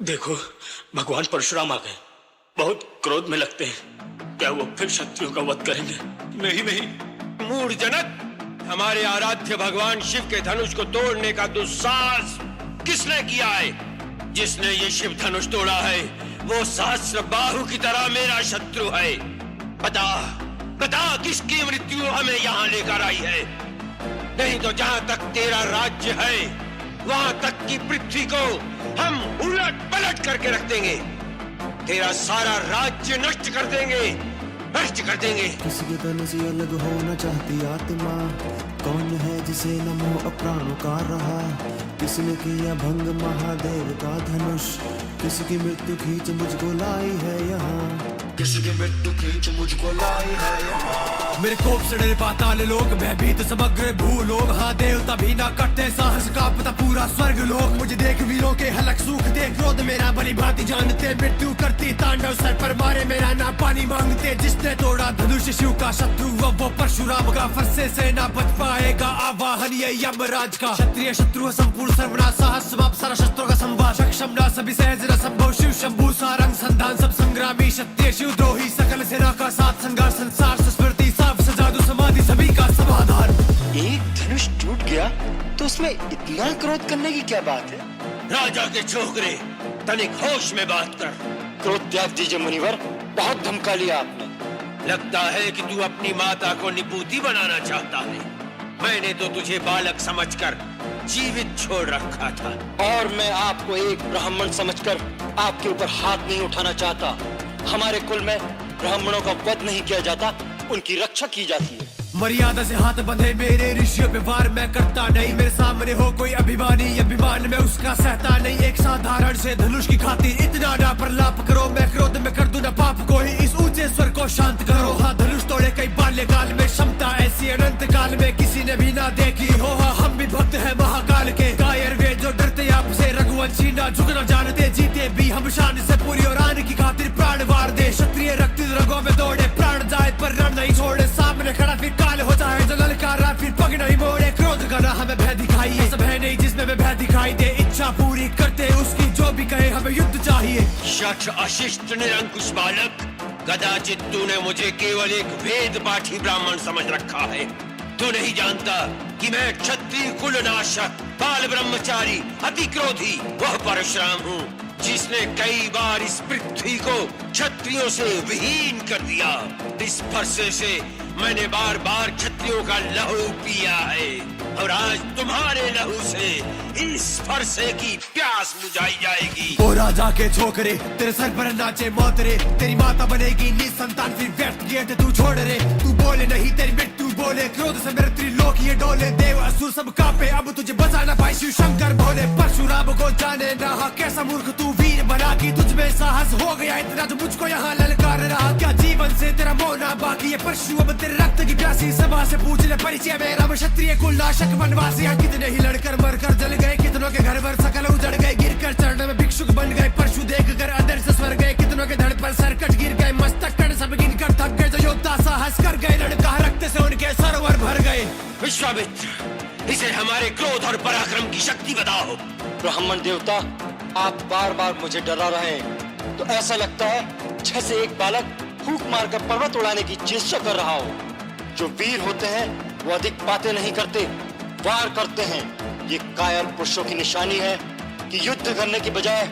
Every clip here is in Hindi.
देखो, भगवान परशुराम आ गए। बहुत क्रोध में लगते हैं। क्या वो फिर शत्रुओं का वध करेंगे? नहीं नहीं मूढ़जनक, हमारे आराध्य भगवान शिव के धनुष को तोड़ने का दुस्साहस किसने किया है? जिसने ये शिव धनुष तोड़ा है वो सहस्र बाहु की तरह मेरा शत्रु है। बता बता किसकी मृत्यु हमें यहाँ लेकर आई है? नहीं तो जहाँ तक तेरा राज्य है वहाँ तक की पृथ्वी को हम उलट पलट करके रख देंगे। तेरा सारा राज्य नष्ट कर देंगे, नष्ट कर देंगे। किसी के तन से अलग होना चाहती आत्मा, कौन है जिसे न मोह प्राणों का रहा? किसने किया भंग महादेव का धनुष? किसकी मृत्यु खींच मुझको लाई है यहाँ? किसकी मृत्यु खींच मुझको लाई है यहाँ? मेरे कोप से डरे पाताल लोग, भयभीत समग्र भूलोग। हाँ देवता भी ना करते साहस का पता पूरा स्वर्ग लोग। मुझे देख वीरों के हलक सूख दे, क्रोध मेरा बली भांति जानते। मृत्यु करती तांडव सर पर मारे, मेरा ना पानी मांगते। जिसने तोड़ा धनुष शिव का शत्रु वो परशुराम का। फरसे से ना बच पाएगा आवाहन ये यमराज का। क्षत्रिय शत्रु संपूर्ण सर्वनाश, साहस समाप्त सारा शस्त्रों का संवार। सक्षम ना सभी सहज न संभव, शिव शंभु सारंग संधान सब संग्रामी। क्षत्रिय शिव द्रोही सकल सेना का साथ संघर्ष, संसार सुस्मृति साफ सजादु समाधि सभी का समाधान। एक धनुष टूट गया तो उसमें इतना क्रोध करने की क्या बात है? राजा के छोकरे, तनिक होश में बात कर। क्रोध त्याग दीजिए मुनिवर, बहुत धमका लिया आपने। लगता है कि तू अपनी माता को निपूती बनाना चाहता है। मैंने तो तुझे बालक समझकर जीवित छोड़ रखा था। और मैं आपको एक ब्राह्मण समझकर आपके ऊपर हाथ नहीं उठाना चाहता। हमारे कुल में ब्राह्मणों का वध नहीं किया जाता, उनकी रक्षा की जाती है। मर्यादा से हाथ बंधे मेरे ऋषियों पे वार मैं करता नहीं। मेरे सामने हो कोई अभिमानी, अभिमान में उसका सहता नहीं। एक साधारण से धनुष की खातिर इतना ना प्रलाप करो। मैं क्रोध में कर दूं ना पाप को ही, इस ऊंचे स्वर को शांत करो। हाँ धनुष तोड़े कई बाल्यकाल में, क्षमता ऐसी अनंत काल में किसी ने भी ना देखी हो। हाँ हम भी भक्त हैं महाकाल के, कायर वे जो डरते आपसे। रघुवंशी ना झुकना जानते, जीते भी हम शान से पूरी। और आने की खातिर प्राण वार दे, क्षत्रिय रक्त रगों में दौड़े। प्राण जाए पर रण नहीं छोड़े, सामने खड़ा फिर काल हो जाए जो ललकारा फिर पग नहीं मोड़े। क्रोध का ना हमें भय दिखाइए, सब है नहीं जिसमें मैं भय दिखाई दे। इच्छा पूरी करते उसकी जो भी कहे, हमें युद्ध चाहिए। शठ अशिष्ट निरंकुश बालक, कदाचित तूने मुझे केवल एक वेद पाठी ब्राह्मण समझ रखा है। तू नहीं जानता कि मैं क्षत्रिय कुलनाशक, बाल ब्रह्मचारी, अति क्रोधी वह परशुराम हूँ, जिसने कई बार इस पृथ्वी को क्षत्रियों से विहीन कर दिया। इस फरसे से मैंने बार बार क्षत्रियों का लहू पिया है, और आज तुम्हारे लहू से इस फरसे की प्यास बुझाई जाएगी। ओ राजा के छोकरे, तेरे सर पर नाचे मोतरे। तेरी माता बनेगी निसंतान, फिर व्यर्थ गेट तू छोड़ रे। तू बोले नहीं तेरी मृत्यु बोले, क्रोध से मेरे त्रिलोक ये डोले। देव असुर सब कांपे, अब तुझे बचा ना पाए शिव शंकर भोले। परशुराम को जाने ना कैसा मूर्ख तू वीर बना की, तुझ में साहस हो गया इतना जो मुझको यहाँ ललकार रहा। क्या जीवन से तेरा मोह ना बाकी है? परशु अब तेरे रक्त की प्यासी, सभा से पूछ ले परिचय मेरा। क्षत्रिय कुलनाशक वनवासी, कितने ही लड़कर मरकर जल गए। कितनों के घर भर सकल उजड़ गए, गिरकर चरण में भिक्षुक बन गए। परशु देख कर अंदर से स्वर गए, कितनों के धड़ पर सरकट गिर गए। मस्तक कण सब गिन कर थक गए, जो योद्धा साहस कर गए। लड़का रक्त से उनके सरोवर भर गए। विश्वामित्र, इसे हमारे क्रोध और पराक्रम की शक्ति बताओ। ब्राह्मण देवता, आप बार बार मुझे डरा रहे हैं, तो ऐसा लगता है जैसे एक बालक फूंक मारकर पर्वत उड़ाने की चेष्टा कर रहा हो। जो वीर होते हैं वो अधिक बातें नहीं करते, वार करते हैं। ये कायर पुरुषों की निशानी है कि युद्ध करने की बजाय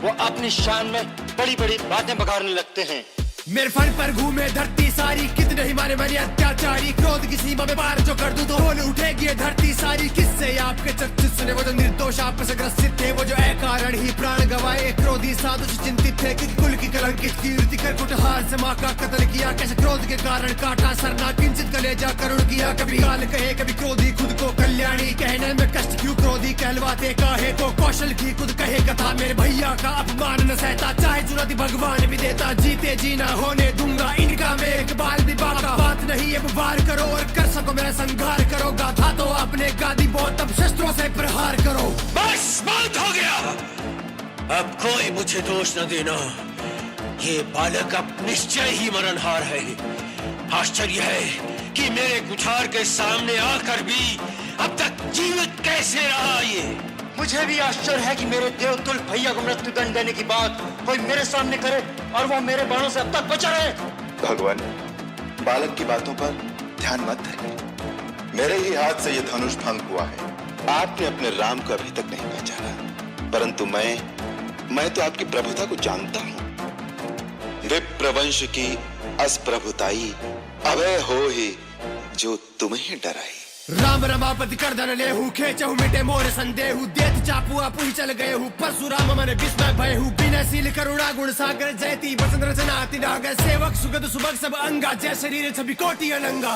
वो अपनी शान में बड़ी बड़ी बातें बघाड़ने लगते हैं। मेरे फन पर घूमे धरती सारी, कितने ही मारे मैंने अत्याचारी। क्रोध की सीमा में पार जो कर दूं तो बोल उठेगी ये धरती सारी। किससे आपके चर्चित सुने वो जो निर्दोष आप से ग्रसित थे, वो जो अकारण ही प्राण गवाए। क्रोधी साधु से चिंतित थे कि कुल की कलंकित कीर्ति कर कुटहार से माँ का कत्ल किया। कैसे क्रोध के कारण काटा सरना, किंचित कलेजा करुण किया। कभी काल कहे कभी क्रोधी खुद को कल्याणी, कहने में कष्ट क्यों क्रोधी कहलवाते काहे को। कौशल की खुद कहे कथा, मेरे भैया का अपमान न सहता। चाहे चुनौती भगवान भी देता, जीते जीना होने दूंगा इनका मैं एक बाल भी बाका। बात नहीं अब वार करो और कर सको मेरा संघार करो। गाथा तो आपने गादी बहुत, अब शस्त्रों से प्रहार करो। बस बहुत हो गया, अब कोई मुझे दोष न देना। ये बालक अब निश्चय ही मरणहार है। आश्चर्य है कि मेरे कुठार के सामने आकर भी अब तक जीवित कैसे रहा ये। मुझे भी आश्चर्य है कि मेरे देवतुल भैया को मृत्युदंड देने की बात कोई मेरे सामने करे और वो मेरे बाणों से अब तक बचा रहे। भगवान, बालक की बातों पर ध्यान मत दें। मेरे ही हाथ से यह धनुष भंग हुआ है। आपने अपने राम को अभी तक नहीं पहचाना, परंतु मैं तो आपकी प्रभुता को जानता हूं। विप्रवंश की असप्रभुताई अभय हो ही जो तुम्हें डराई। राम रमापति कर धन लेहु खेचहु मिटे मोर संदेहु देत चापू आपु ही चल गए हूँ परशुराम मन विस्मय भय हूँ बिना सील करुणा गुण सागर जयती बसंत रचना अति नागर सेवक सुगत सुभग सब अंगा जय शरीर छवि कोटि अनंगा।